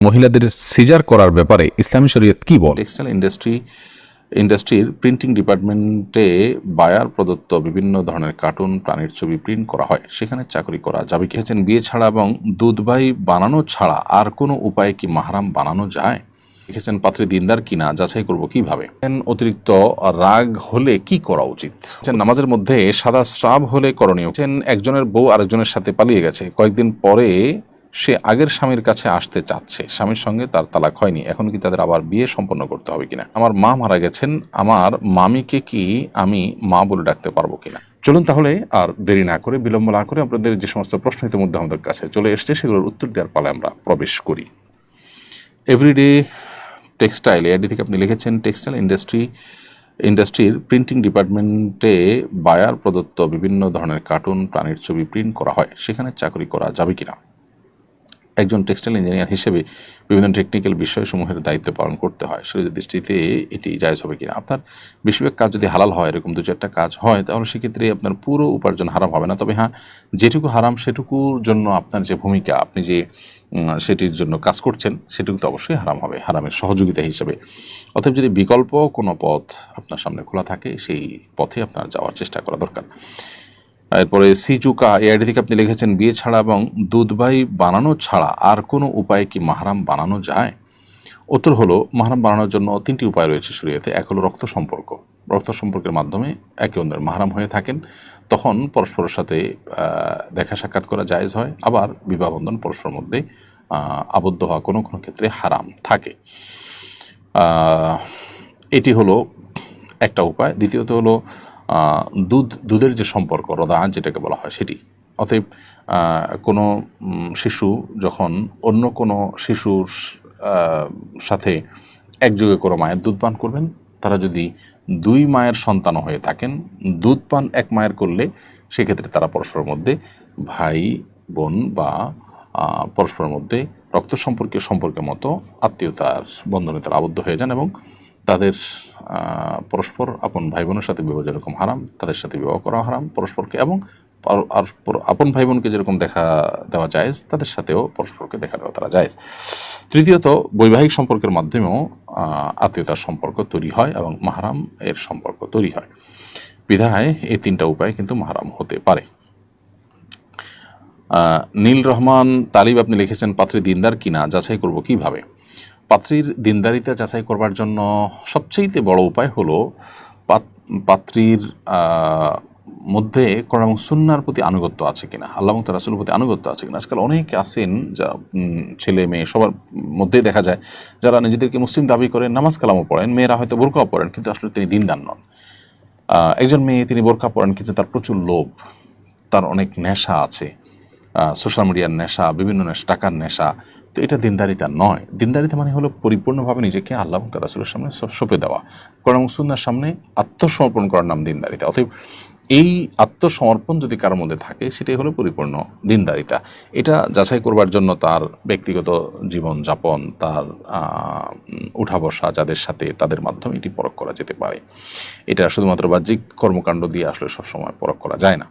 মহিলাদের সিজার করার ব্যাপারে ইসলামী শরীয়ত কি বলে? টেক্সটাইল ইন্ডাস্ট্রির প্রিন্টিং ডিপার্টমেন্টে বায়ার প্রদত্ত বিভিন্ন ধরনের কার্টুন প্রাণীর ছবি প্রিন্ট করা হয়, সেখানে চাকরি করা যাবে কি? বিয়ে ছাড়া এবং দুধভাই বানানো ছাড়া আর কোনো উপায়ে কি মাহরাম বানানো যায়? লিখেছেন পাত্রী দিনদার কিনা যাচাই করব কিভাবে? অতিরিক্ত রাগ হলে কি করা উচিত? নামাজের মধ্যে সাদা স্রাব হলে করণীয়। একজনের বউ আরেকজনের সাথে পালিয়ে গেছে, কয়েকদিন পরে সে আগের স্বামীর কাছে আসতে চাচ্ছে, স্বামীর সঙ্গে তার তালাক হয়নি, এখন কি তাদের আবার বিয়ে সম্পন্ন করতে হবে কিনা? আমার মা মারা গেছেন, আমার মামিকে কি আমি মা বলে ডাকতে পারবো কিনা? চলুন তাহলে আর দেরি না করে, বিলম্ব না করে আপনাদের যে সমস্ত প্রশ্ন ইতিমধ্যে আমাদের কাছে চলে এসছে সেগুলোর উত্তর দেওয়ার পালে আমরা প্রবেশ করি। এভরিডে টেক্সটাইল এআইডি থেকে আপনি লিখেছেন, টেক্সটাইল ইন্ডাস্ট্রির প্রিন্টিং ডিপার্টমেন্টে বায়ার প্রদত্ত বিভিন্ন ধরনের কার্টুন প্রাণীর ছবি প্রিন্ট করা হয়, সেখানে চাকরি করা যাবে কিনা? একজন টেক্সটাইল ইঞ্জিনিয়ার হিসেবে বিভিন্ন টেকনিক্যাল বিষয়সমূহের দায়িত্ব পালন করতে হয়, শরীয়তের দৃষ্টিতে এটি জায়েজ হবে কিনা? আপনার বেশিরভাগ কাজ যদি হালাল হয়, এরকম দু চারটা কাজ হয়, তাহলে সেক্ষেত্রে আপনার পুরো উপার্জন হারাম হবে না। তবে হ্যাঁ, যেটুকু হারাম সেটুকুর জন্য আপনার যে ভূমিকা, আপনি যে সেটির জন্য কাজ করছেন, সেটুকু তো অবশ্যই হারাম হবে, হারামের সহযোগিতা হিসেবে। অতএব যদি বিকল্প কোনো পথ আপনার সামনে খোলা থাকে, সেই পথে আপনার যাওয়ার চেষ্টা করা দরকার। এরপরে সিজুকা এআইডি থেকে আপনি লিখেছেন, বিয়ে ছাড়া এবং দুধভাই বানানো ছাড়া আর কোনো উপায়ে কি মাহরাম বানানো যায়? উত্তর হলো, মাহরাম বানানোর জন্য তিনটি উপায় রয়েছে শরীয়তে। এক হলো রক্ত সম্পর্ক। রক্ত সম্পর্কের মাধ্যমে একে অন্যের মাহরাম হয়ে থাকেন, তখন পরস্পরের সাথে দেখা সাক্ষাৎ করা জায়েজ হয়। আবার বিবাহ বন্ধন পরস্পরের মধ্যে আবদ্ধ হওয়া কোনো কোনো ক্ষেত্রে হারাম থাকে। এটি হলো একটা উপায়। দ্বিতীয়ত হলো দুধের যে সম্পর্ক, রদাআন যেটাকে বলা হয়, সেটি। অতএব কোনো শিশু যখন অন্য কোনো শিশুর সাথে একযোগে কোনো মায়ের দুধ পান করবেন, তারা যদি দুই মায়ের সন্তান হয়ে থাকেন, দুধ পান এক মায়ের করলে সেক্ষেত্রে তারা পরস্পরের মধ্যে ভাই বোন বা পরস্পরের মধ্যে রক্ত সম্পর্কের মতো আত্মীয়তার বন্ধনে তারা আবদ্ধ হয়ে যান এবং তাদের পরস্পর আপন ভাই বোনের সাথে বিবাহ যেরকম হারাম, তাদের সাথে বিবাহ করা হারাম পরস্পরকে, এবং আর আপন ভাই বোনকে যেরকম দেখা দেওয়া জায়েজ, তাদের সাথেও পরস্পরকে দেখা দেওয়া তারা জায়েজ। তৃতীয়ত, বৈবাহিক সম্পর্কের মাধ্যমেও আত্মীয়তার সম্পর্ক তৈরি হয় এবং মাহরাম এর সম্পর্ক তৈরি হয়। বিধায় এই তিনটা উপায় কিন্তু মাহরাম হতে পারে। নীল রহমান তালিব আপনি লিখেছেন, পাত্রী দিনদার কিনা যাচাই করব কিভাবে? পাত্রীর দিনদারিতা যাচাই করবার জন্য সবচেয়ে বড় উপায় হলো পাত্রীর মধ্যে কোরআন এবং সুন্নাহর প্রতি আনুগত্য আছে কিনা, আল্লাহ এবং তার রাসূলের প্রতি আনুগত্য আছে কিনা। আজকাল অনেকে আছেন, যা ছেলে মেয়ে সবার মধ্যেই দেখা যায়, যারা নিজেদেরকে মুসলিম দাবি করেন, নামাজ কালামও পড়েন, মেয়েরা হয়তো বোরকাও পড়েন, কিন্তু আসলে তিনি দিনদার নন। একজন মেয়ে, তিনি বোরকা পড়েন, কিন্তু তার প্রচুর লোভ, তার অনেক নেশা আছে, সোশ্যাল মিডিয়ার নেশা, বিভিন্ন নেশা, টাকার নেশা। তো এটা দিনদারিতা নয়। দিনদারিতা মানে হলো পরিপূর্ণভাবে নিজেকে আল্লাহ এবং তার রাসূলের সামনে সঁপে দেওয়া, কোরআন এবং সুন্নাহর সামনে আত্মসমর্পণ করার নাম দিনদারিতা। অতএব এই আত্মসমর্পণ যদি কারোর মধ্যে থাকে, সেটাই হলো পরিপূর্ণ দিনদারিতা। এটা যাচাই করবার জন্য তার ব্যক্তিগত জীবনযাপন, তার উঠা বসা যাদের সাথে, তাদের মাধ্যমে এটি পরখ করা যেতে পারে। এটা শুধুমাত্র বাহ্যিক কর্মকাণ্ড দিয়ে আসলে সবসময় পরখ করা যায় না।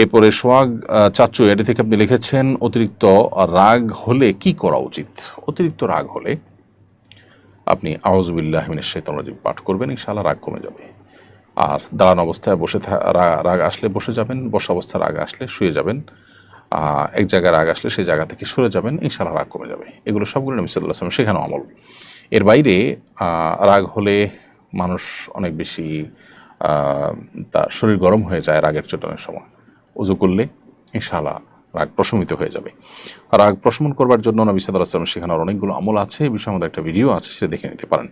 এরপরে সোহাগ চাচু এটি থেকে আপনি লিখেছেন, অতিরিক্ত রাগ হলে কি করা উচিত? অতিরিক্ত রাগ হলে আপনি আউযু বিল্লাহি মিনাশ শাইতানির রাজিম পাঠ করবেন, ইনশাআল্লাহ রাগ কমে যাবে। আর দাঁড়ানো অবস্থায় রাগ আসলে বসে যাবেন, বসা অবস্থায় রাগ আসলে শুয়ে যাবেন, এক জায়গায় রাগ আসলে সেই জায়গা থেকে সরে যাবেন, ইনশাআল্লাহ রাগ কমে যাবে। এগুলো সবগুলো নবী সাল্লাল্লাহু আলাইহি ওয়াসাল্লাম শেখানো আমল। এর বাইরে রাগ হলে মানুষ অনেক বেশি তার শরীর গরম হয়ে যায় রাগের চোটানোর সময়। ওযু করলে ইনশাআল্লাহ রাগ প্রশমিত হয়ে যাবে। রাগ প্রশমন করবার জন্য নবী সাল্লাল্লাহু আলাইহি ওয়াসাল্লাম শেখানোর অনেকগুলো আমল আছে, এই বিষয়ে আমাদের একটা ভিডিও আছে, সেটা দেখে নিতে পারেন।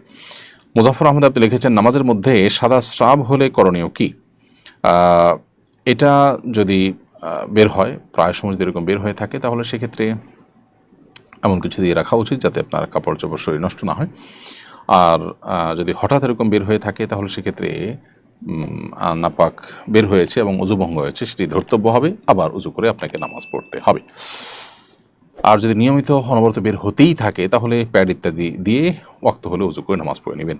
মুজাফফর আহমদ আপনি লিখেছেন, নামাজের মধ্যে সাদা স্রাব হলে করণীয় কি? এটা যদি বের হয়, প্রায় সময় যদি এরকম বের হয়ে থাকে, তাহলে সেক্ষেত্রে এমন কিছু দিয়ে রাখা উচিত যাতে আপনার কাপড় চোপড় শরীর নষ্ট না হয়। আর যদি হঠাৎ এরকম বের হয়ে থাকে, তাহলে সেক্ষেত্রে নাপাক বের হয়েছে এবং উযু ভঙ্গ হয়েছে, সেটি ধর্তব্য হবে, আবার উযু করে আপনাকে নামাজ পড়তে হবে। আর যদি নিয়মিত অনবরত বের হতেই থাকে, তাহলে প্যাড ইত্যাদি দিয়ে ওয়াক্ত হলে উযু করে নামাজ পড়ে নেবেন।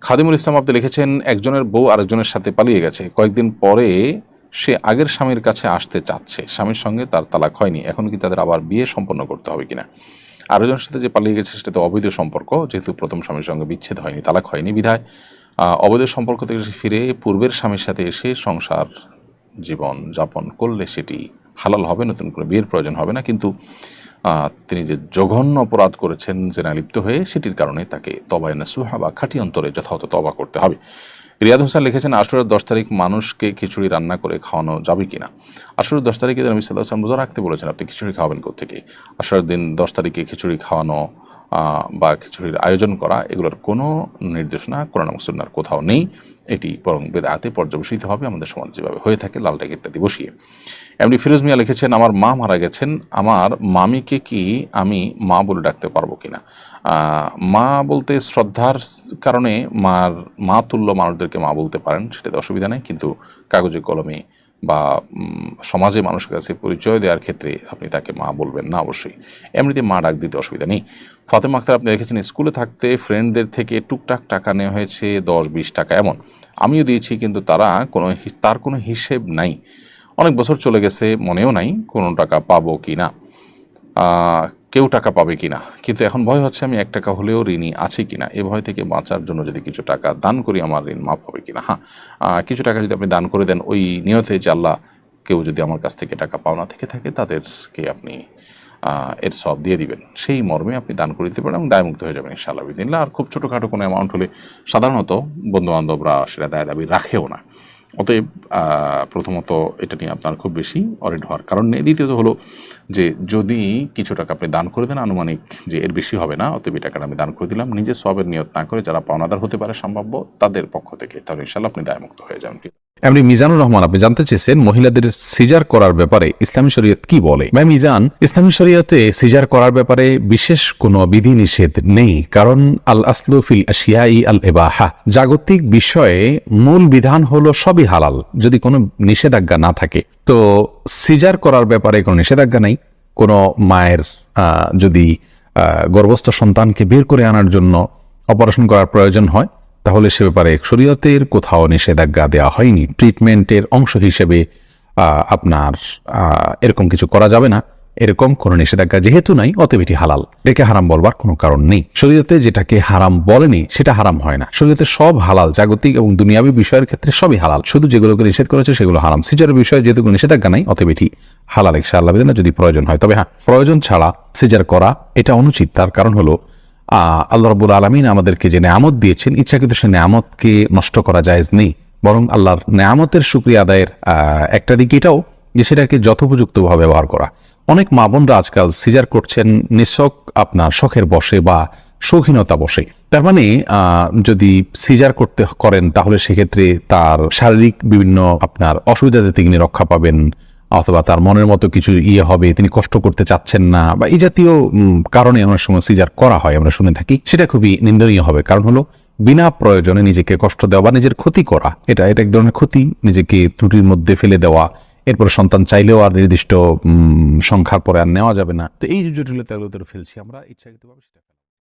খাদিমুল ইসলাম আপনি লিখেছেন, একজনের বউ আরেকজনের সাথে পালিয়ে গেছে, কয়েকদিন পরে সে আগের স্বামীর কাছে আসতে চাচ্ছে, স্বামীর সঙ্গে তার তালাক হয়নি, এখন কি তাদের আবার বিয়ে সম্পন্ন করতে হবে কিনা? আরেকজনের সাথে যে পালিয়ে গেছে সেটা তো অবৈধ সম্পর্ক, যেহেতু প্রথম স্বামীর সঙ্গে বিচ্ছেদ হয়নি, তালাক হয়নি, বিধায় অবৈধ সম্পর্ক থেকে ফিরে পূর্বের স্বামীর সাথে এসে সংসার জীবন যাপন করলে সেটি হালাল হবে, নতুন করে বিয়ের প্রয়োজন হবে না। কিন্তু তিনি যে জঘন্য অপরাধ করেছেন জেনা লিপ্ত হয়ে, সেটির কারণে তাকে তবায় নাসুহা বা খাঁটি অন্তরে যথাযথ তওবা করতে হবে। রিয়াদ হোসেন লিখেছেন, আশুরার 10 তারিখ মানুষকে খিচুড়ি রান্না করে খাওয়ানো যাবে কিনা? আশুরার 10 তারিখে নবী সাল্লাল্লাহু আলাইহি ওয়াসাল্লাম রোজা রাখতে বলেছেন, আপনি খিচুড়ি খাওয়াবেন কোত্থেকে? আশুরার দিন 10 তারিখে খিচুড়ি খাওয়ানো বা খিচুড়ির আয়োজন করা, এগুলোর কোনো নির্দেশনা কোরআন এবং সুন্নাহর কোথাও নেই। এটি বরং বেদাতে পর্যবেসিত হবে আমাদের সমাজ যেভাবে হয়ে থাকে, লাল ট্যাগ ইত্যাদি বসিয়ে। এমনি ফিরোজ মিয়া লিখেছেন, আমার মা মারা গেছেন, আমার মামিকে কি আমি মা বলে ডাকতে পারবো কিনা? মা বলতে শ্রদ্ধার কারণে মা তুল্য মানুষদেরকে মা বলতে পারেন, সেটাতে অসুবিধা নেই। কিন্তু কাগজে কলমে বা সমাজে মানুষের কাছে পরিচয় দেওয়ার ক্ষেত্রে আপনি তাকে মা বলবেন না অবশ্যই। এমনিতে মা ডাক দিতে অসুবিধা নেই। ফাতেমা আক্তার আপনি লিখেছেন, স্কুলে থাকতে ফ্রেন্ডদের থেকে টুকটাক টাকা নেওয়া হয়েছে 10-20 টাকা এমন, আমিও দিয়েছি, কিন্তু তার কোনো হিসেব নাই। অনেক বছর চলে গেছে, মনেও নাই কোনো টাকা পাবো কি না, কেউ টাকা পাবে কিনা। কিন্তু এখন ভয় হচ্ছে আমি 1 টাকা হলেও ঋণী আছি কিনা। এ ভয় থেকে বাঁচার জন্য যদি কিছু টাকা দান করি আমার ঋণ মাফ হবে কিনা। হ্যাঁ, কিছু টাকা যদি আপনি দান করে দেন ওই নিয়তে যে আল্লাহ, কেউ যদি আমার কাছ থেকে টাকা পাওনা থেকে থাকে তাদেরকে আপনি এর সব দিয়ে দিবেন, সেই মর্মে আপনি দান করে দিতে পারেন এবং দায়মুক্ত হয়ে যাবেন ইনশাআল্লাহ বিদিনিল্লাহ। আর খুব ছোটোখাটো কোনো অ্যামাউন্ট হলে সাধারণত বন্ধুবান্ধবরা সেটা দায় দাবি রাখেও না। অতএব প্রথমত এটা নিয়ে আপনার খুব বেশি অরিড হওয়ার কারণ নেই। দ্বিতীয়ত হলো যে যদি কিছু টাকা আপনি দান করে দেন, আনুমানিক যে এর বেশি হবে না, অতএব এই টাকাটা আমি দান করে দিলাম, নিজের সবের নিয়ত না করে যারা পাওনাদার হতে পারে সম্ভাব্য তাদের পক্ষ থেকে, তাহলে ইনশাআল্লাহ আপনি দায়মুক্ত হয়ে যাবেন। এমনি মিজানুর রহমান আপনি জানতে চেয়েছেন, মহিলাদের সিজার করার ব্যাপারে ইসলামী শরীয়ত কি বলে? ভাই মিজান, ইসলামী শরীয়তে সিজার করার ব্যাপারে বিশেষ কোনো বিধি নিষেধ নেই, কারণ আল আসলু ফিল আশিয়াই আল ইবাহা, জাগতিক বিষয়ে মূল বিধান হলো সবই হালাল যদি কোনো নিষেধাজ্ঞা না থাকে। তো সিজার করার ব্যাপারে কোনো নিষেধাজ্ঞা নাই। কোনো মায়ের যদি গর্ভস্থ সন্তানকে বের করে আনার জন্য অপারেশন করার প্রয়োজন হয়, তাহলে সে ব্যাপারে শরীয়তের কোথাও নিষেধাজ্ঞা দেওয়া হয়নি। ট্রিটমেন্টের অংশ হিসেবে আপনার এরকম কিছু করা যাবে না, এরকম কোনো নিষেধাজ্ঞা যেহেতু নাই, অতএব এটি হালাল। এটাকে হারাম বলবার কোনো কারণ নেই। শরীয়তে যেটাকে হারাম বলেনি সেটা হারাম হয় না। শরীয়তে সব হালাল, জাগতিক এবং দুনিয়াবী বিষয়ের ক্ষেত্রে সবই হালাল, শুধু যেগুলোকে নিষেধ করেছে সেগুলো হারাম। সিজারের বিষয়ে যেহেতু কোনো নিষেধাজ্ঞা নাই, অতএব এটি হালাল ইনশাআল্লাহ যদি প্রয়োজন হয়। তবে হ্যাঁ, প্রয়োজন ছাড়া সিজার করা এটা অনুচিত। তার কারণ হলো আল্লাহ রাব্বুল আলামিন আমাদেরকে যে নেয়ামত দিয়েছেন, ইচ্ছাকৃত সে নেয়ামতকে নষ্ট করা জায়েজ নেই, বরং আল্লাহর নেয়ামতের শুকরিয়া আদায়ের একটা দিক এটাও যে সেটাকে যথোপযুক্তভাবে ব্যবহার করা। অনেক মা বোনরা আজকাল সিজার করছেন নিছক আপনার শখের বশে বা শৌখিনতা বশে। তার মানে যদি সিজার করেন তাহলে সেক্ষেত্রে তার শারীরিক বিভিন্ন আপনার অসুবিধা থেকে তিনি রক্ষা পাবেন, অথবা তার মনের মতো কিছু হবে, তিনি কষ্ট করতে চাচ্ছেন না, বা এই জাতীয় কারণে অনেক সময় সিজার করা হয়, আমরা শুনে থাকি। সেটা খুবই নিন্দনীয় হবে। কারণ হলো বিনা প্রয়োজনে নিজেকে কষ্ট দেওয়া বা নিজের ক্ষতি করা, এটা এক ধরনের ক্ষতি, নিজেকে ত্রুটির মধ্যে ফেলে দেওয়া। এরপরে সন্তান চাইলেও আর নির্দিষ্ট সংখ্যার পরে আর নেওয়া যাবে না। তো এই জটিলতাগুলো ফেলছি আমরা ইচ্ছাকৃতভাবে। সেটা